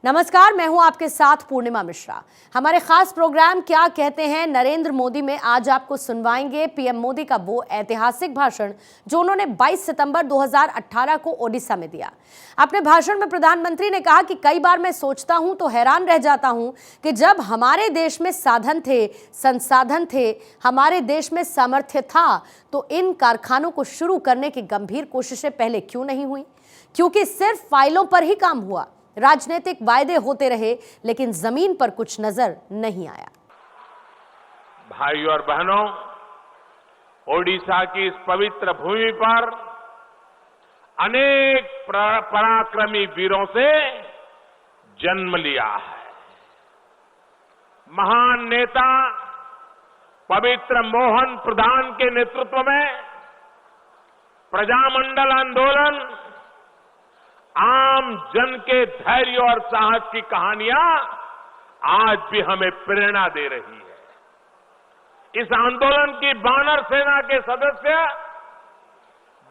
नमस्कार, मैं हूं आपके साथ पूर्णिमा मिश्रा। हमारे खास प्रोग्राम क्या कहते हैं नरेंद्र मोदी में आज आपको सुनवाएंगे पीएम मोदी का वो ऐतिहासिक भाषण जो उन्होंने 22 सितंबर 2018 को ओडिशा में दिया। अपने भाषण में प्रधानमंत्री ने कहा कि कई बार मैं सोचता हूं तो हैरान रह जाता हूं कि जब हमारे देश में साधन थे, संसाधन थे, हमारे देश में सामर्थ्य था, तो इन कारखानों को शुरू करने की गंभीर कोशिशें पहले क्यों नहीं हुई? क्योंकि सिर्फ फाइलों पर ही काम हुआ, राजनीतिक वायदे होते रहे, लेकिन जमीन पर कुछ नजर नहीं आया। भाइयों और बहनों, ओडिशा की इस पवित्र भूमि पर अनेक पराक्रमी वीरों से जन्म लिया है। महान नेता पवित्र मोहन प्रधान के नेतृत्व में प्रजामंडल आंदोलन आम जन के धैर्य और साहस की कहानियां आज भी हमें प्रेरणा दे रही है। इस आंदोलन की बानर सेना के सदस्य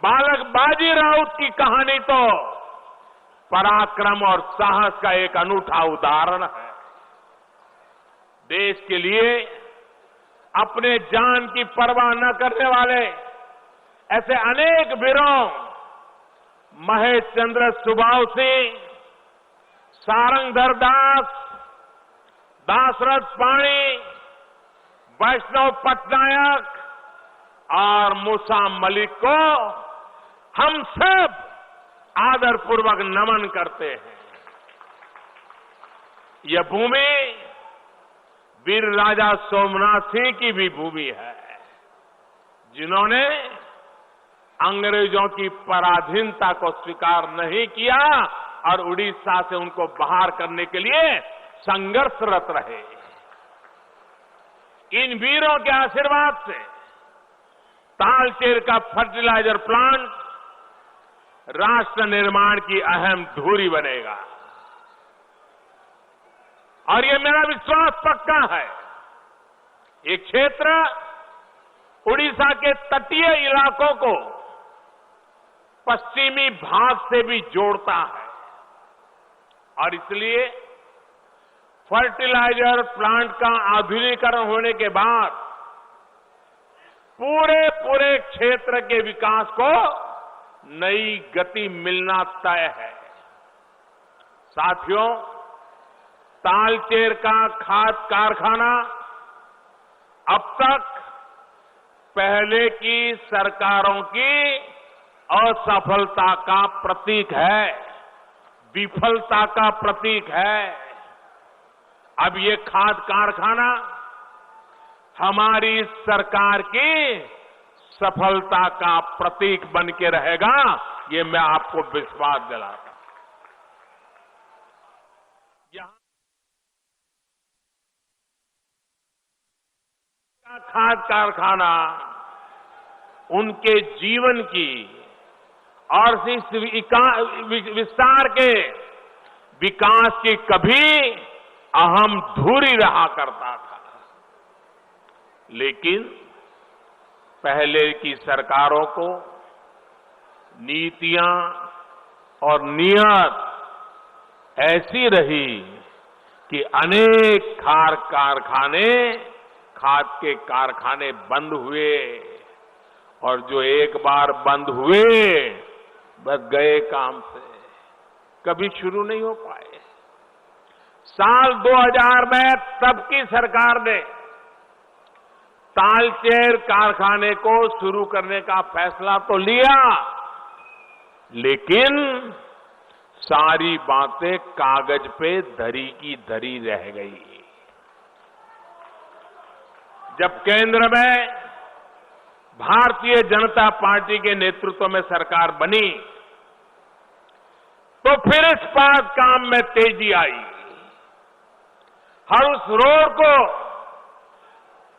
बालक बाजी राउत की कहानी तो पराक्रम और साहस का एक अनूठा उदाहरण है। देश के लिए अपने जान की परवाह न करने वाले ऐसे अनेक वीरों महेश चंद्र सुबाव सिंह, सारंगधर दास, दाशरथ पाणी, वैष्णव पटनायक और मूसा मलिक को हम सब आदरपूर्वक नमन करते हैं। यह भूमि वीर राजा सोमनाथ सिंह की भी भूमि है, जिन्होंने अंग्रेजों की पराधीनता को स्वीकार नहीं किया और उड़ीसा से उनको बाहर करने के लिए संघर्षरत रहे। इन वीरों के आशीर्वाद से तालचेर का फर्टिलाइजर प्लांट राष्ट्र निर्माण की अहम धुरी बनेगा और ये मेरा विश्वास पक्का है। ये क्षेत्र उड़ीसा के तटीय इलाकों को पश्चिमी भाग से भी जोड़ता है और इसलिए फर्टिलाइजर प्लांट का आधुनिकीकरण होने के बाद पूरे क्षेत्र के विकास को नई गति मिलना तय है। साथियों, तालचेर का खाद कारखाना अब तक पहले की सरकारों की असफलता का प्रतीक है, विफलता का प्रतीक है। अब ये खाद कारखाना हमारी सरकार की सफलता का प्रतीक बन के रहेगा, ये मैं आपको विश्वास दिलाता हूं। यहां खाद कारखाना उनके जीवन की और इस विस्तार के विकास की कभी अहम धुरी रहा करता था, लेकिन पहले की सरकारों को नीतियां और नियत ऐसी रही कि अनेक खाद के कारखाने बंद हुए और जो एक बार बंद हुए बस गए काम से, कभी शुरू नहीं हो पाए। साल 2000 में तब की सरकार ने तालचेर कारखाने को शुरू करने का फैसला तो लिया, लेकिन सारी बातें कागज पे धरी की धरी रह गई। जब केंद्र में भारतीय जनता पार्टी के नेतृत्व में सरकार बनी तो फिर इस बात काम में तेजी आई। हर उस रोड को,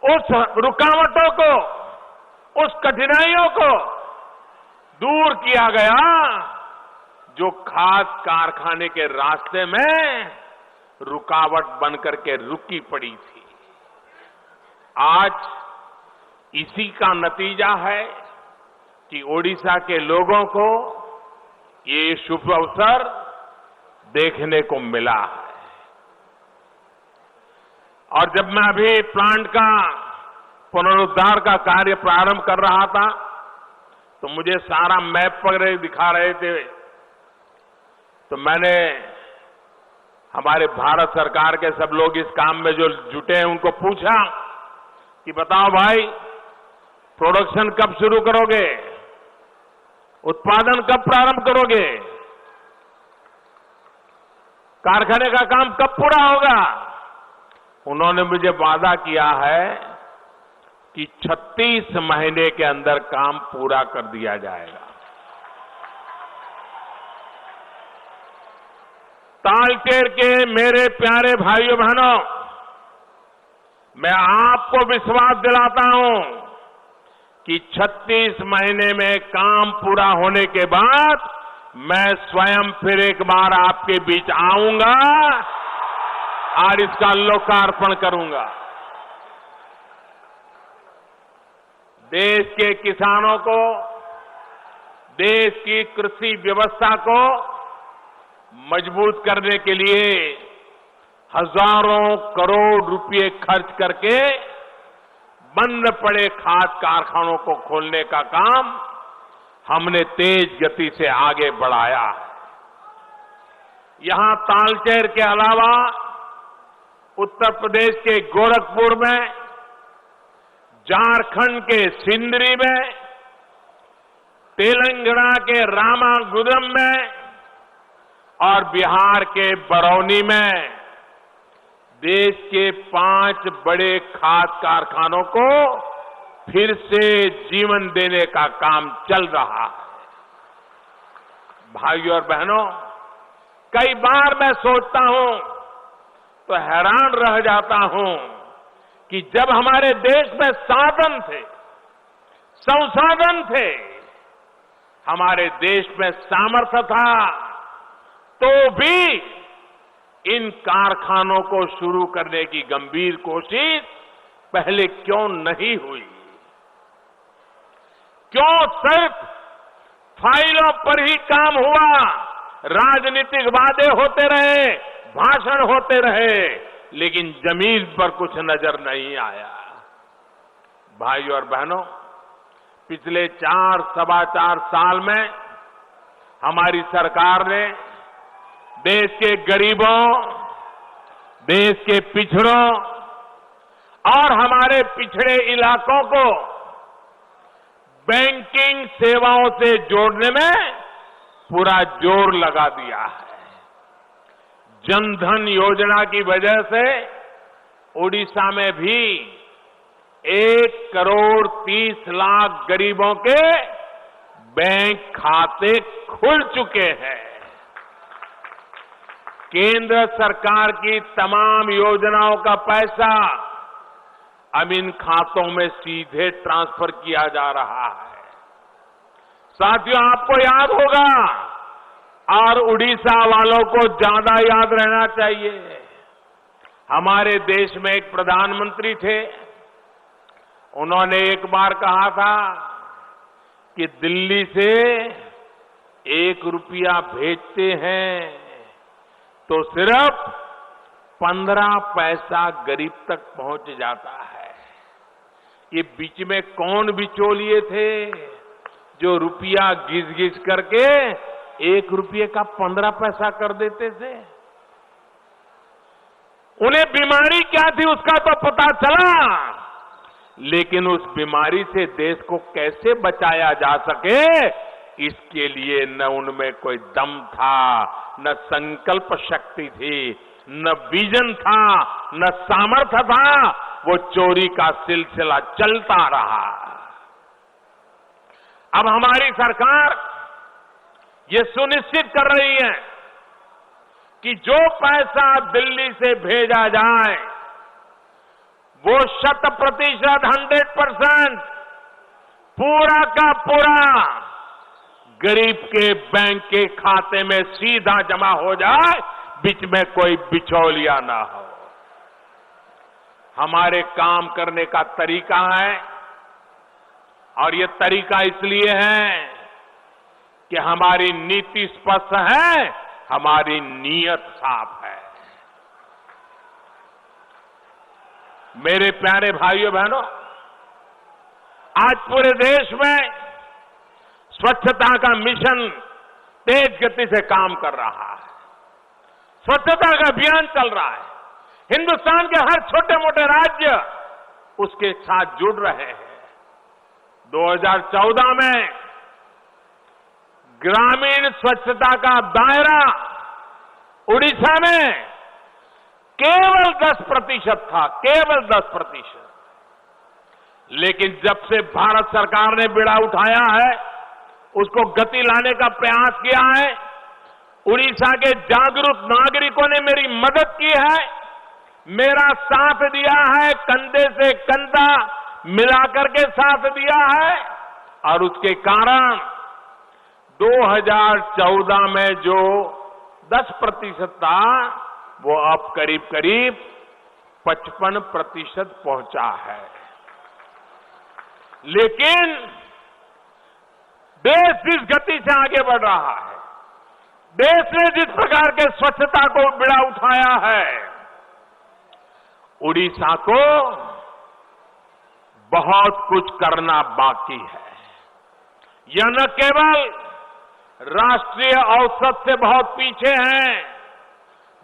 उस रुकावटों को, उस कठिनाइयों को दूर किया गया जो खाद कारखाने के रास्ते में रुकावट बनकर के रुकी पड़ी थी। आज इसी का नतीजा है कि ओडिशा के लोगों को ये शुभ अवसर देखने को मिला है। और जब मैं अभी प्लांट का पुनरुद्धार का कार्य प्रारंभ कर रहा था तो मुझे सारा मैप वगैरह दिखा रहे थे, तो मैंने हमारे भारत सरकार के सब लोग इस काम में जो जुटे हैं उनको पूछा कि बताओ भाई, प्रोडक्शन कब शुरू करोगे, उत्पादन कब प्रारंभ करोगे, कारखाने का काम कब पूरा होगा। उन्होंने मुझे वादा किया है कि 36 महीने के अंदर काम पूरा कर दिया जाएगा। तालचेर के मेरे प्यारे भाइयों बहनों, मैं आपको विश्वास दिलाता हूं कि 36 महीने में काम पूरा होने के बाद मैं स्वयं फिर एक बार आपके बीच आऊंगा और इसका लोकार्पण करूंगा। देश के किसानों को, देश की कृषि व्यवस्था को मजबूत करने के लिए हजारों करोड़ रुपए खर्च करके बंद पड़े खाद कारखानों को खोलने का काम हमने तेज गति से आगे बढ़ाया है। यहां तालचेर के अलावा उत्तर प्रदेश के गोरखपुर में, झारखंड के सिंदरी में, तेलंगाना के रामागुंडम में और बिहार के बरौनी में देश के 5 बड़े खाद कारखानों को फिर से जीवन देने का काम चल रहा है। भाइयों और बहनों, कई बार मैं सोचता हूं तो हैरान रह जाता हूं कि जब हमारे देश में साधन थे, संसाधन थे, हमारे देश में सामर्थ्य था, तो भी इन कारखानों को शुरू करने की गंभीर कोशिश पहले क्यों नहीं हुई? क्यों सिर्फ फाइलों पर ही काम हुआ? राजनीतिक वादे होते रहे, भाषण होते रहे, लेकिन जमीन पर कुछ नजर नहीं आया। भाइयों और बहनों, पिछले 4-4.25 साल में हमारी सरकार ने देश के गरीबों, देश के पिछड़ों और हमारे पिछड़े इलाकों को बैंकिंग सेवाओं से जोड़ने में पूरा जोर लगा दिया है। जनधन योजना की वजह से ओडिशा में भी 1,30,00,000 गरीबों के बैंक खाते खुल चुके हैं। केंद्र सरकार की तमाम योजनाओं का पैसा अब इन खातों में सीधे ट्रांसफर किया जा रहा है। साथियों, आपको याद होगा और उड़ीसा वालों को ज्यादा याद रहना चाहिए, हमारे देश में एक प्रधानमंत्री थे, उन्होंने एक बार कहा था कि दिल्ली से 1 रुपया भेजते हैं तो सिर्फ 15 पैसा गरीब तक पहुंच जाता है। ये बीच में कौन बिचौलिए थे जो रुपया घिस घिस करके 1 रुपये का 15 पैसा कर देते थे? उन्हें बीमारी क्या थी उसका तो पता चला, लेकिन उस बीमारी से देश को कैसे बचाया जा सके, इसके लिए न उनमें कोई दम था, न संकल्प शक्ति थी, न विजन था, न सामर्थ्य था। वो चोरी का सिलसिला चलता रहा। अब हमारी सरकार ये सुनिश्चित कर रही है कि जो पैसा दिल्ली से भेजा जाए वो 100%, 100% पूरा का पूरा गरीब के बैंक के खाते में सीधा जमा हो जाए, बीच में कोई बिचौलिया ना हो। हमारे काम करने का तरीका है, और ये तरीका इसलिए है कि हमारी नीति स्पष्ट है, हमारी नीयत साफ है। मेरे प्यारे भाइयों बहनों, आज पूरे देश में स्वच्छता का मिशन तेज गति से काम कर रहा है। स्वच्छता का अभियान चल रहा है। हिंदुस्तान के हर छोटे मोटे राज्य उसके साथ जुड़ रहे हैं। 2014 में ग्रामीण स्वच्छता का दायरा उड़ीसा में केवल 10% था, केवल 10%। लेकिन जब से भारत सरकार ने बीड़ा उठाया है, उसको गति लाने का प्रयास किया है, उड़ीसा के जागरूक नागरिकों ने मेरी मदद की है, मेरा साथ दिया है, कंधे से कंधा मिलाकर के साथ दिया है, और उसके कारण 2014 में जो 10% था वो अब करीब करीब 55% पहुंचा है। लेकिन देश जिस गति से आगे बढ़ रहा है, देश ने जिस प्रकार के स्वच्छता को बीड़ा उठाया है, उड़ीसा को बहुत कुछ करना बाकी है। यह न केवल राष्ट्रीय औसत से बहुत पीछे हैं,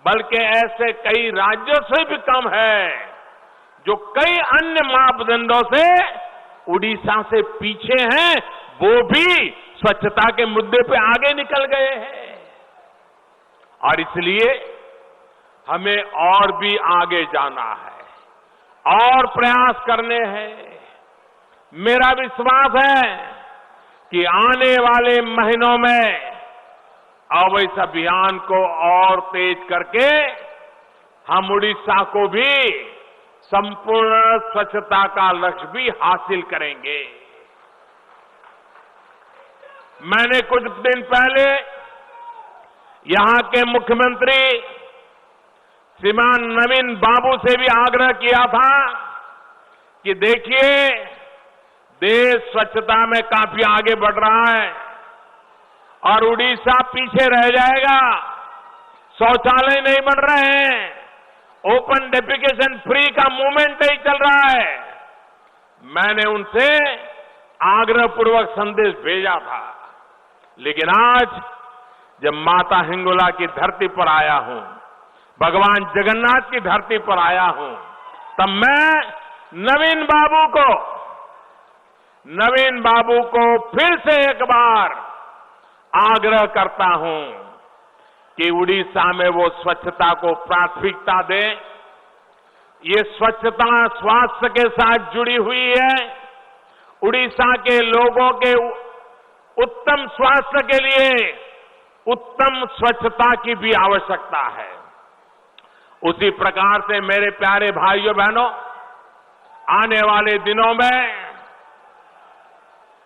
बल्कि ऐसे कई राज्यों से भी कम है जो कई अन्य मापदंडों से उड़ीसा से पीछे हैं, वो भी स्वच्छता के मुद्दे पे आगे निकल गए हैं। और इसलिए हमें और भी आगे जाना है और प्रयास करने हैं। मेरा विश्वास है कि आने वाले महीनों में अब इस अभियान को और तेज करके हम उड़ीसा को भी संपूर्ण स्वच्छता का लक्ष्य भी हासिल करेंगे। मैंने कुछ दिन पहले यहां के मुख्यमंत्री श्रीमान नवीन बाबू से भी आग्रह किया था कि देखिए, देश स्वच्छता में काफी आगे बढ़ रहा है और उड़ीसा पीछे रह जाएगा। शौचालय नहीं बन रहे हैं, ओपन डेफिकेशन फ्री का मूवमेंट नहीं चल रहा है। मैंने उनसे आग्रहपूर्वक संदेश भेजा था, लेकिन आज जब माता हिंगोला की धरती पर आया हूं, भगवान जगन्नाथ की धरती पर आया हूं, तब मैं नवीन बाबू को फिर से एक बार आग्रह करता हूं कि उड़ीसा में वो स्वच्छता को प्राथमिकता दें। ये स्वच्छता स्वास्थ्य के साथ जुड़ी हुई है। उड़ीसा के लोगों के उत्तम स्वास्थ्य के लिए उत्तम स्वच्छता की भी आवश्यकता है। उसी प्रकार से मेरे प्यारे भाइयों बहनों, आने वाले दिनों में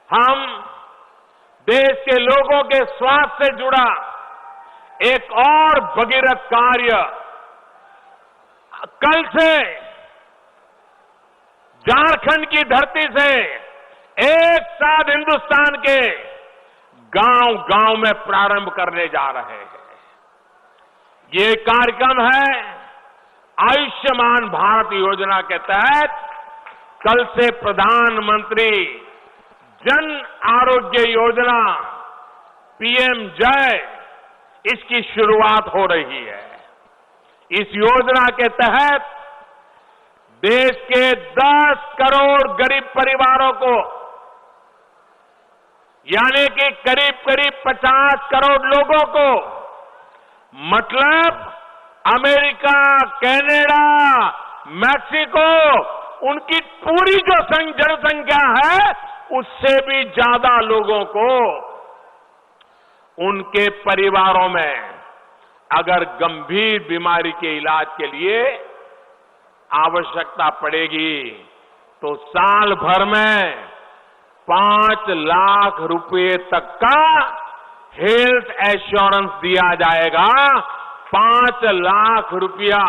हम देश के लोगों के स्वास्थ्य से जुड़ा एक और भगीरथ कार्य कल से झारखंड की धरती से एक साथ हिंदुस्तान के गांव-गांव में प्रारंभ करने जा रहे हैं। ये कार्यक्रम है आयुष्मान भारत योजना के तहत कल से प्रधानमंत्री जन आरोग्य योजना पीएम जय, इसकी शुरुआत हो रही है। इस योजना के तहत देश के 10 करोड़ गरीब परिवारों को, यानी कि करीब करीब 50 करोड़ लोगों को, मतलब अमेरिका, कनाडा, मैक्सिको, उनकी पूरी जो जनसंख्या है उससे भी ज्यादा लोगों को, उनके परिवारों में अगर गंभीर बीमारी के इलाज के लिए आवश्यकता पड़ेगी तो साल भर में 5 लाख रुपए तक का हेल्थ एश्योरेंस दिया जाएगा। 5 लाख रुपया